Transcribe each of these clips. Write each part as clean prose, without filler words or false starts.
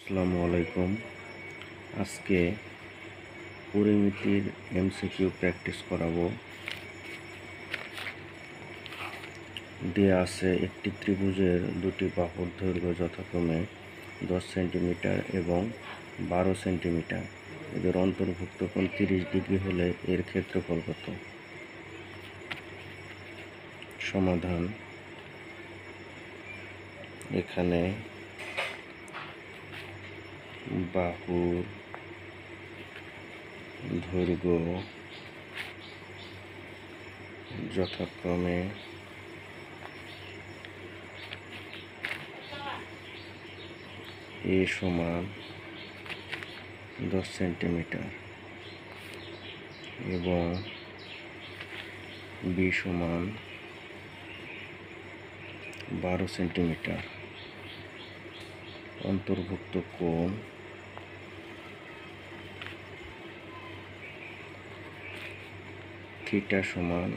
আসসালামু আলাইকুম। আজকে পরিমিতির এমসিকিউ প্র্যাকটিস করাবো। দেয়া আছে একটি ত্রিভুজের দুটি বাহুর দৈর্ঘ্য যথাক্রমে 10 সেন্টিমিটার এবং 12 সেন্টিমিটার। এদের অন্তর্ভুক্ত কোণ 30 ডিগ্রি হলে এর ক্ষেত্রফল কত? সমাধান: এখানে বাহুর দৈর্ঘ্য যথাক্রমে এ সমান 10 সেন্টিমিটার এবং বি সমান 12 সেন্টিমিটার। অন্তর্ভুক্ত কোণ থিটা সমান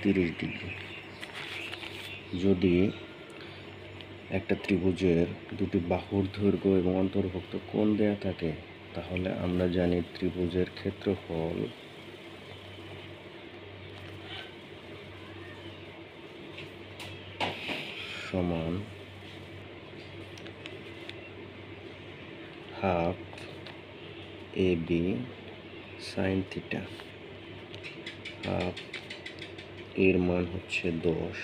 30 ডিগ্রি। যদি একটা ত্রিভুজের দুটি বাহুর দৈর্ঘ্য এবং অন্তর্ভুক্ত কোণ দেয়া থাকে, তাহলে আমরা জানি ত্রিভুজের ক্ষেত্রফল সমান half A B sine theta. Half এর মান হচ্ছে 10,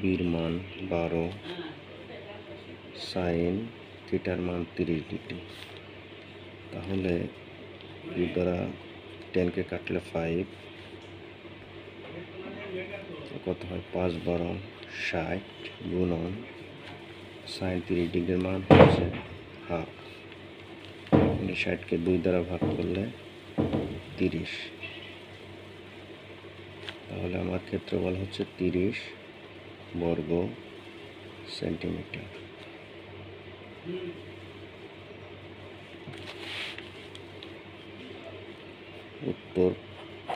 বির মান 12, সাইন থিটার মান 30 ডিগ্রি। তাহলে 2 দ্বারা 10কে কাটলে 5, কত হয়? 5 12 60 গুণন সাইন 30 ডিগ্রির মান হচ্ছে হাফ। 60কে 2 দ্বারা ভাগ করলে 30। তাহলে আমার ক্ষেত্রফল হচ্ছে 30 বর্গ সেন্টিমিটার। উত্তর ক।